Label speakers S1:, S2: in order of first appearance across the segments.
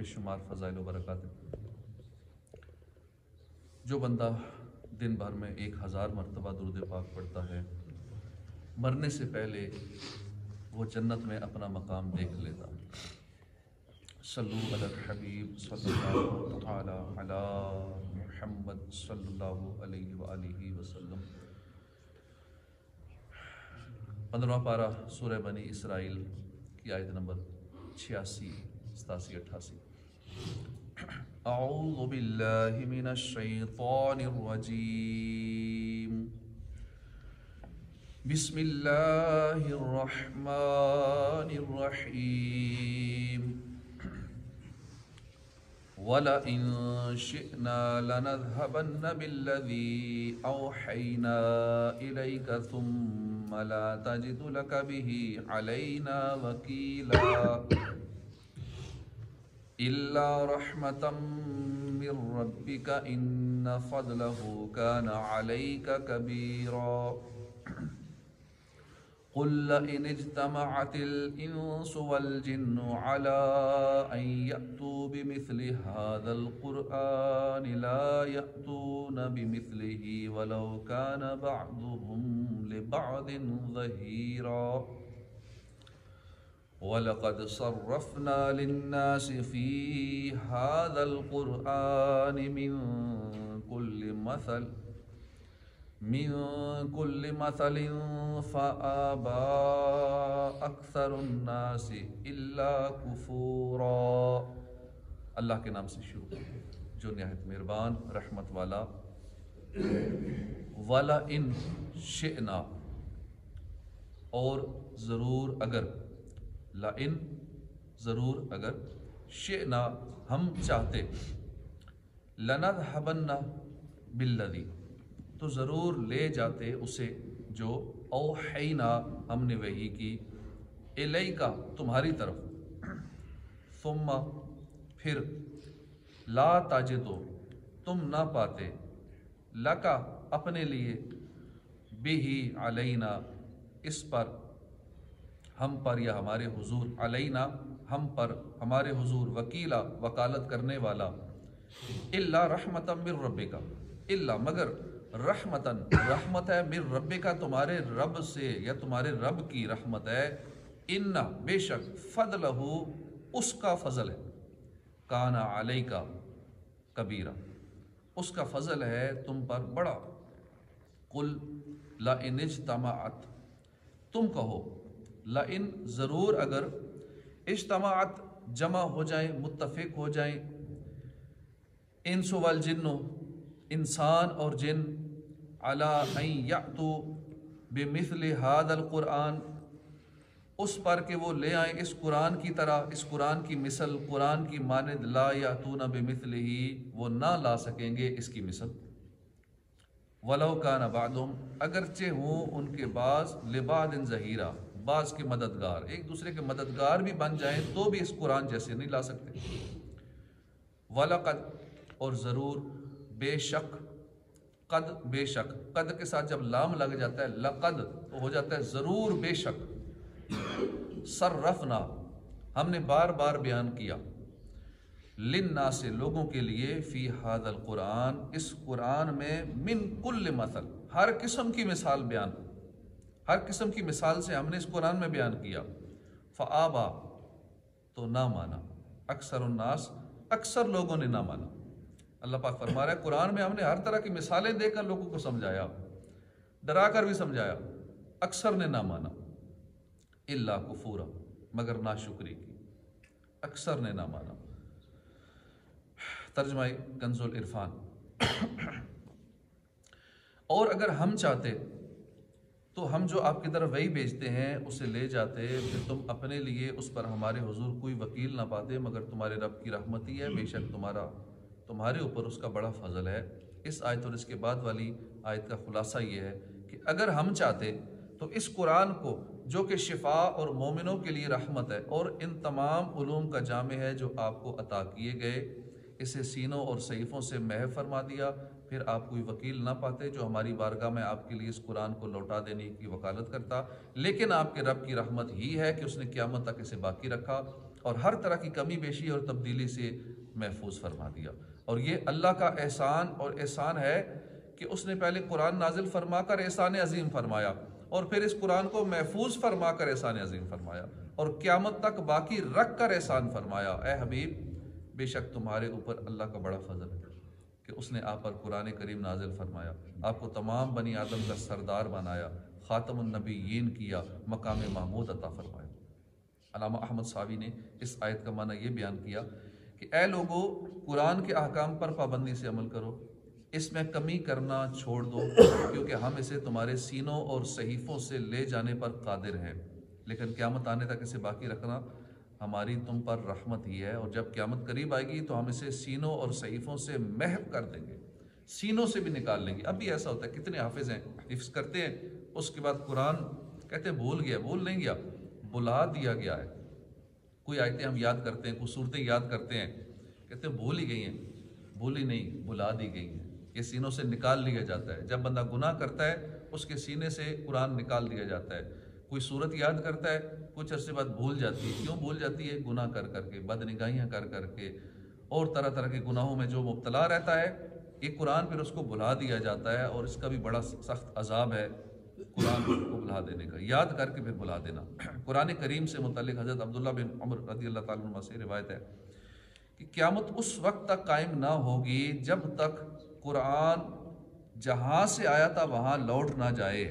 S1: شمار فضائل و برکات ہیں۔ جو بندہ دن بھر میں 1000 مرتبہ درود پاک پڑھتا ہے، مرنے سے پہلے وہ جنت میں اپنا مقام دیکھ لیتا۔ صلو علی الحبیب صلی اللہ تعالی علی محمد صلی اللہ علیہ وآلہ وسلم۔ 15واں پارہ سورہ بنی اسرائیل کی آیت نمبر 86، 87، 88۔ اعوذ باللہ من الشیطان الرجیم، بسم اللہ الرحمن الرحیم۔ وَلَئِن شِئْنَا لَنَذْهَبَنَّ بِالَّذِي أَوْحَيْنَا إِلَيْكَ ثُمَّ لَا تَجِدُ لَكَ بِهِ عَلَيْنَا وَكِيلًا إِلَّا رَحْمَةً مِّن رَّبِّكَ إِنَّ فَضْلَهُ كَانَ عَلَيْكَ كَبِيرًا۔ قُل لَّئِنِ اجْتَمَعَتِ الْإِنسُ وَالْجِنُّ عَلَىٰ أَن يَأْتُوا بِمِثْلِ هَٰذَا الْقُرْآنِ لَا يَأْتُونَ بِمِثْلِهِ وَلَوْ كَانَ بَعْضُهُمْ لِبَعْضٍ ظَهِيرًا۔ وَلَقَدْ صَرَّفْنَا لِلنَّاسِ فِي هَٰذَا الْقُرْآنِ مِن كُلِّ مَثَلٍ فَأَبَىٰ أَكْثَرُ النَّاسِ إِلَّا كُفُورًا۔ اللہ کے نام سے شروع جو نہایت مہربان رحمت والا۔ وَلَئِن شِئْنَا، اور ضرور اگر، لَئِن ضرور اگر، شِئْنَا ہم چاہتے، لَنَذْهَبَنَّ بِالَّذِي تو ضرور لے جاتے اسے جو اوحینا ہم نے وحی کی، الیکا تمہاری طرف، ثم پھر، لا تاجدو تم نہ پاتے، لکا اپنے لیے، بہی علینا اس پر، ہم پر یا ہمارے حضور، علینا ہم پر ہمارے حضور، وکیلا وکالت کرنے والا، الا رحمتا من ربک الا مگر، رحمتاً رحمت ہے، من ربک تمہارے رب سے یا تمہارے رب کی رحمت ہے، ان بے شک، فضلہ اس کا فضل ہے، کانا علیکا کبیرہ اس کا فضل ہے تم پر بڑا۔ قل لئن اجتمعت تم کہو، لئن ضرور اگر، اجتماعت جمع ہو جائیں، متفق ہو جائیں، انس والجن انسان اور جن، علی ان یأتوا بمثل هذا القرآن اس پر کہ وہ لے آئیں اس قرآن کی طرح، اس قرآن کی مثل، قرآن کی مانند، لا یأتون بمثلہ وہ نہ لا سکیں گے اس کی مثل، ولو کان بعضهم اگرچہ ہوں ان کے بعض، لبعض ظہیرا بعض کے مددگار، ایک دوسرے کے مددگار بھی بن جائیں تو بھی اس قرآن جیسے نہیں لا سکتے۔ وَلَقَدْ اور ضرور، بے شک، قد بے شک، قد کے ساتھ جب لام لگ جاتا ہے لقد تو ہو جاتا ہے ضرور بے شک، صرفنا ہم نے بار بار بیان کیا، للناس لوگوں کے لیے، فی ھذا القرآن اس قرآن میں، من کل مثل ہر قسم کی مثال بیان، ہر قسم کی مثال سے ہم نے اس قرآن میں بیان کیا، فآبا تو نہ مانا، اکثر الناس اکثر لوگوں نے نہ مانا۔ اللہ پاک فرما رہا ہے قرآن میں ہم نے ہر طرح کی مثالیں دے کر لوگوں کو سمجھایا، ڈرا کر بھی سمجھایا، اکثر نے نہ مانا، الا کفورا مگر ناشکری کی، اکثر نے نہ مانا۔ ترجمہ کنز العرفان۔ اور اگر ہم چاہتے تو ہم جو آپ کی طرف وہی بھیجتے ہیں اسے لے جاتے، پھر تم اپنے لیے اس پر ہمارے حضور کوئی وکیل نہ پاتے، مگر تمہارے رب کی رحمت ہی ہے، بے شک تمہارے اوپر اس کا بڑا فضل ہے۔ اس آیت اور اس کے بعد والی آیت کا خلاصہ یہ ہے کہ اگر ہم چاہتے تو اس قرآن کو جو کہ شفا اور مومنوں کے لیے رحمت ہے اور ان تمام علوم کا جامع ہے جو آپ کو عطا کیے گئے، اسے سینوں اور صحیفوں سے محو فرما دیا، پھر آپ کوئی وکیل نہ پاتے جو ہماری بارگاہ میں آپ کے لیے اس قرآن کو لوٹا دینے کی وکالت کرتا، لیکن آپ کے رب کی رحمت ہی ہے کہ اس نے قیامت تک اسے باقی رکھا، اور ہر طرح کی کمی بیشی اور تبدیلی سے محفوظ فرما دیا۔ اور یہ اللہ کا احسان اور احسان ہے کہ اس نے پہلے قرآن نازل فرما کر احسان عظیم فرمایا، اور پھر اس قرآن کو محفوظ فرما کر احسان عظیم فرمایا، اور قیامت تک باقی رکھ کر احسان فرمایا۔ اے حبیب، بے شک تمہارے اوپر اللہ کا بڑا فضل ہے کہ اس نے آپ پر قرآن کریم نازل فرمایا، آپ کو تمام بنی آدم کا سردار بنایا، خاتم النبیین کیا، مقام محمود عطا فرمایا۔ علامہ احمد صاوی نے اس آیت کا معنی یہ بیان کیا کہ اے لوگو، قرآن کے احکام پر پابندی سے عمل کرو، اس میں کمی کرنا چھوڑ دو، کیونکہ ہم اسے تمہارے سینوں اور صحیفوں سے لے جانے پر قادر ہیں، لیکن قیامت آنے تک اسے باقی رکھنا ہماری تم پر رحمت ہی ہے، اور جب قیامت قریب آئے گی تو ہم اسے سینوں اور صحیفوں سے محو کر دیں گے، سینوں سے بھی نکال لیں گے۔ اب بھی ایسا ہوتا ہے، کتنے حافظ ہیں، حفظ کرتے ہیں، اس کے بعد قرآن کہتے ہیں بھول گیا، بھول نہیں گیا، بلا دیا گیا ہے۔ کوئی آیتیں ہم یاد کرتے ہیں، کوئی صورتیں یاد کرتے ہیں، کہتے ہیں بھول ہی گئی ہیں، بھولی نہیں، بلا دی گئی ہیں، یہ سینوں سے نکال لیا جاتا ہے۔ جب بندہ گناہ کرتا ہے اس کے سینے سے قرآن نکال دیا جاتا ہے۔ کوئی صورت یاد کرتا ہے، کچھ عرصے بعد بھول جاتی ہے۔ کیوں بھول جاتی ہے؟ گناہ کر کر کے، بد نگاہیاں کر کر کے، اور طرح طرح کے گناہوں میں جو مبتلا رہتا ہے، یہ قرآن پھر اس کو بھلا دیا جاتا ہے، اور اس کا بھی بڑا سخت عذاب ہے قرآن کو بھلا دینے کا، یاد کر کے پھر بھلا دینا۔ قرآن کریم سے متعلق حضرت عبداللہ بن عمر رضی اللہ تعالیٰ عنہ سے روایت ہے کہ قیامت اس وقت تک قائم نہ ہوگی جب تک قرآن جہاں سے آیا تھا وہاں لوٹ نہ جائے،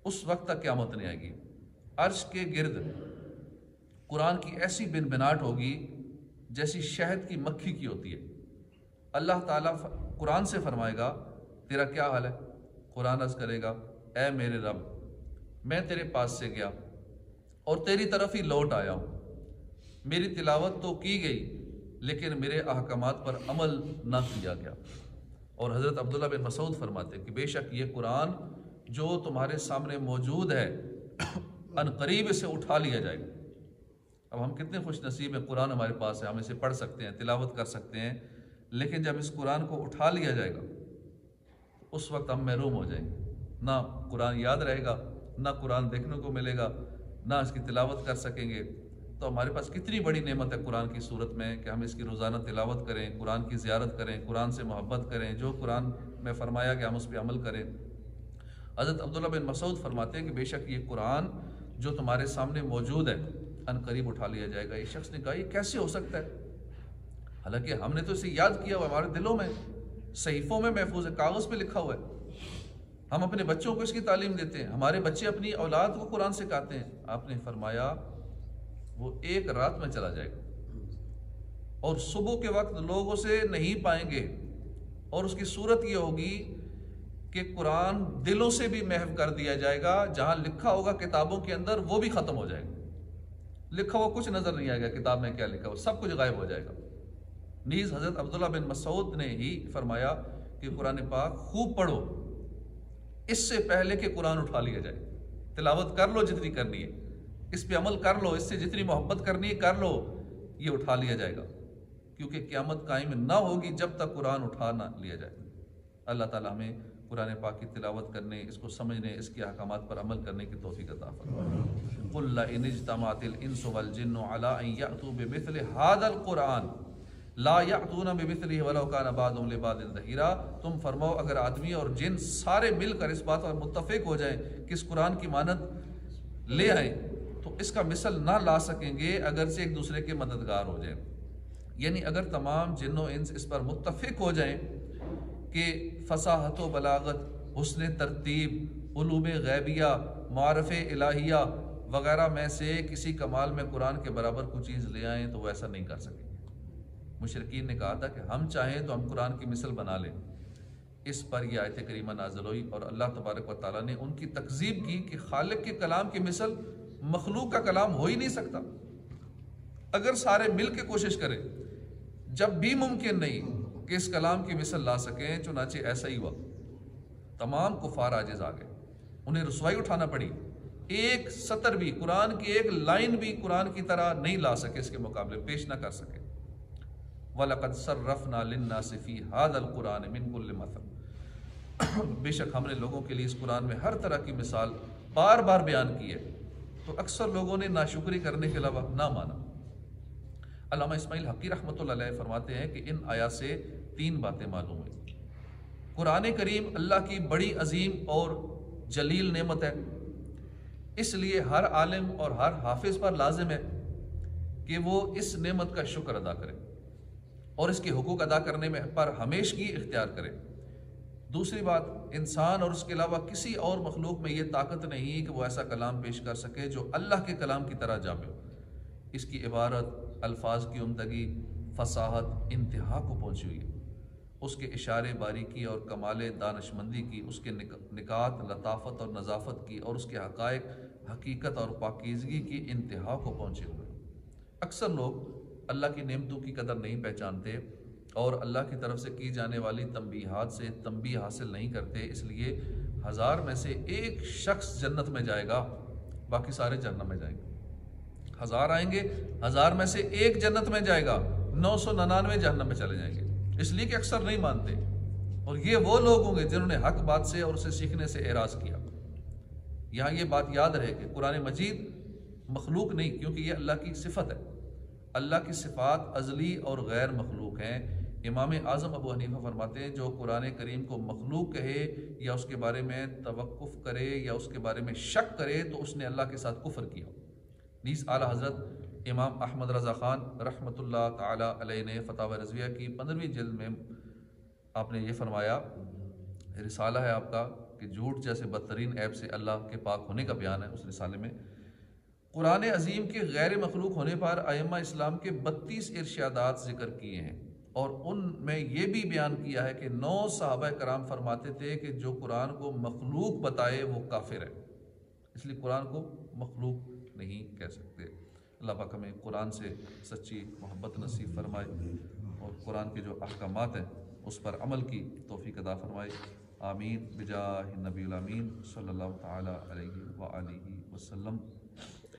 S1: اس وقت تک قیامت نہیں آئے گی۔ عرش کے گرد قرآن کی ایسی بن بناٹ ہوگی جیسی شہد کی مکھی کی ہوتی ہے۔ اللہ تعالیٰ قرآن سے فرمائے گا تیرا کیا حال ہے؟ قرآن عرض کرے گا اے میرے رب، میں تیرے پاس سے گیا اور تیری طرف ہی لوٹ آیا ہوں، میری تلاوت تو کی گئی لیکن میرے احکامات پر عمل نہ کیا گیا۔ اور حضرت عبداللہ بن مسعود فرماتے کہ بے شک یہ قرآن جو تمہارے سامنے موجود ہے ان قریب اسے اٹھا لیا جائے گا۔ اب ہم کتنے خوش نصیب ہیں، قرآن ہمارے پاس ہے، ہم اسے پڑھ سکتے ہیں، تلاوت کر سکتے ہیں، لیکن جب اس قرآن کو اٹھا لیا جائے گا اس وقت ہم محروم ہو جائیں گے، نہ قرآن یاد رہے گا، نہ قرآن دیکھنے کو ملے گا، نہ اس کی تلاوت کر سکیں گے۔ تو ہمارے پاس کتنی بڑی نعمت ہے قرآن کی صورت میں کہ ہم اس کی روزانہ تلاوت کریں، قرآن کی زیارت کریں، قرآن سے محبت کریں، جو قرآن میں فرمایا کہ ہم اس پہ عمل کریں۔ حضرت عبداللہ بن مسعود فرماتے ہیں کہ بے شک یہ قرآن جو تمہارے سامنے موجود ہے ان قریب اٹھا لیا جائے گا۔ ایک شخص نے کہا یہ کیسے ہو سکتا ہے؟ حالانکہ ہم نے تو اسے یاد کیا ہوا، ہمارے دلوں میں، صحیفوں میں محفوظ ہے، کاغذ پہ لکھا ہوا ہے، ہم اپنے بچوں کو اس کی تعلیم دیتے ہیں، ہمارے بچے اپنی اولاد کو قرآن سکھاتے ہیں۔ آپ نے فرمایا وہ ایک رات میں چلا جائے گا اور صبح کے وقت لوگ اسے نہیں پائیں گے، اور اس کی صورت یہ ہوگی کہ قرآن دلوں سے بھی محو کر دیا جائے گا، جہاں لکھا ہوگا کتابوں کے اندر وہ بھی ختم ہو جائے گا، لکھا ہوا کچھ نظر نہیں آئے گا، کتاب میں کیا لکھا ہوا سب کچھ غائب ہو جائے گا۔ نیز حضرت عبداللہ بن مسعود نے ہی فرمایا کہ قرآن پاک خوب پڑھو اس سے پہلے کہ قرآن اٹھا لیا جائے، تلاوت کر لو جتنی کرنی ہے، اس پہ عمل کر لو، اس سے جتنی محبت کرنی ہے کر لو، یہ اٹھا لیا جائے گا، کیونکہ قیامت قائم نہ ہوگی جب تک قرآن اٹھا نہ لیا جائے۔ اللہ تعالیٰ ہمیں قرآن پاک کی تلاوت کرنے، اس کو سمجھنے، اس کے احکامات پر عمل کرنے کی توفیق عطا فرمائے۔ قُلْ لَئِنِ اجْتَمَعَتِ الْإِنسُ وَالْجِنُّ عَلَىٰ أَن يَأْتُوا بِمِثْلِ هَٰذَا الْقُرْآنِ لَا يَأْتُونَ بِمِثْلِهِ وَلَوْ كَانَ بَعْضُهُمْ لِبَعْضٍ ظَهِيرًا۔ تم فرماؤ اگر آدمی اور جن سارے مل کر اس بات پر متفق ہو جائیں کہ اس قرآن کی مانند لے آئیں تو اس کا مثل نہ لا سکیں گے اگرچہ ایک دوسرے کے مددگار ہو جائیں۔ یعنی اگر تمام جن و انس اس پر متفق ہو جائیں کہ فصاحت و بلاغت، حسن ترتیب، علوم غیبیہ، معارف الہیہ وغیرہ میں سے کسی کمال میں قرآن کے برابر کوئی چیز لے آئیں تو وہ ایسا نہیں کر سکیں گے۔ مشرکین نے کہا تھا کہ ہم چاہیں تو ہم قرآن کی مثل بنا لیں، اس پر یہ آیت کریمہ نازل ہوئی، اور اللہ تبارک و تعالیٰ نے ان کی تکذیب کی کہ خالق کے کلام کی مثل مخلوق کا کلام ہو ہی نہیں سکتا، اگر سارے مل کے کوشش کریں، جب بھی ممکن نہیں کہ اس کلام کی مثل لا سکیں۔ چنانچہ ایسا ہی ہوا، تمام کفار عاجز آ گئے، انہیں رسوائی اٹھانا پڑی، ایک سطر بھی قرآن کی ایک لائن بھی قرآن کی طرح نہیں لا سکے، اس کے مقابلے پیش نہ کر سکے۔ وَلَقَدْ صَرَّفْنَا لِلنَّاسِ فِي هَذَا الْقُرْآنِ مِنْ كُلِّ مَثَلٍ، بے شک ہم نے لوگوں کے لیے اس قرآن میں ہر طرح کی مثال بار بار بیان کی ہے، تو اکثر لوگوں نے ناشکری کرنے کے علاوہ نہ مانا۔ علامہ اسماعیل حقی رحمۃ اللہ علیہ فرماتے ہیں کہ ان آیات سے 3 باتیں معلوم ہوئی۔ قرآن کریم اللہ کی بڑی عظیم اور جلیل نعمت ہے، اس لیے ہر عالم اور ہر حافظ پر لازم ہے کہ وہ اس نعمت کا شکر ادا کرے اور اس کے حقوق ادا کرنے میں پر ہمیشگی اختیار کرے۔ دوسری بات، انسان اور اس کے علاوہ کسی اور مخلوق میں یہ طاقت نہیں کہ وہ ایسا کلام پیش کر سکے جو اللہ کے کلام کی طرح جامع ہو۔ اس کی عبارت، الفاظ کی عمدگی، فصاحت انتہا کو پہنچی ہوئی ہے۔ اس کے اشارے باریکی اور کمال دانشمندی کی، اس کے نکات لطافت اور نظافت کی، اور اس کے حقائق حقیقت اور پاکیزگی کی انتہا کو پہنچے ہوئے۔ اکثر لوگ اللہ کی نعمتوں کی قدر نہیں پہچانتے اور اللہ کی طرف سے کی جانے والی تنبیہات سے تنبیہ حاصل نہیں کرتے، اس لیے 1000 میں سے 1 شخص جنت میں جائے گا، باقی سارے جہنم میں جائیں گے۔ 1000 آئیں گے، 1000 میں سے 1 جنت میں جائے گا، 999 جہنم میں چلے جائیں گے، اس لیے کہ اکثر نہیں مانتے۔ اور یہ وہ لوگ ہوں گے جنہوں نے حق بات سے اور اسے سیکھنے سے اعراض کیا۔ یہاں یہ بات یاد رہے کہ قرآن مجید مخلوق نہیں، کیونکہ یہ اللہ کی صفت ہے۔ اللہ کی صفات ازلی اور غیر مخلوق ہیں۔ امام اعظم ابو حنیفہ فرماتے ہیں جو قرآن کریم کو مخلوق کہے یا اس کے بارے میں توقف کرے یا اس کے بارے میں شک کرے تو اس نے اللہ کے ساتھ کفر کیا۔ نیز اعلیٰ حضرت امام احمد رضا خان رحمۃ اللہ تعالی علیہ نے فتاوی رضویہ کی 15ویں جلد میں آپ نے یہ فرمایا، رسالہ ہے آپ کا کہ جھوٹ جیسے بدترین عیب سے اللہ کے پاک ہونے کا بیان ہے، اس رسالے میں قرآن عظیم کے غیر مخلوق ہونے پر ائمہ اسلام کے 32 ارشادات ذکر کیے ہیں، اور ان میں یہ بھی بیان کیا ہے کہ 9 صحابہ کرام فرماتے تھے کہ جو قرآن کو مخلوق بتائے وہ کافر ہے، اس لیے قرآن کو مخلوق نہیں کہہ سکتے۔ اللہ پاک ہمیں قرآن سے سچی محبت نصیب فرمائے اور قرآن کے جو احکامات ہیں اس پر عمل کی توفیق عطا فرمائے۔ آمین بجاہ نبی الامین صلی اللہ تعالی علیہ وآلہ وسلم۔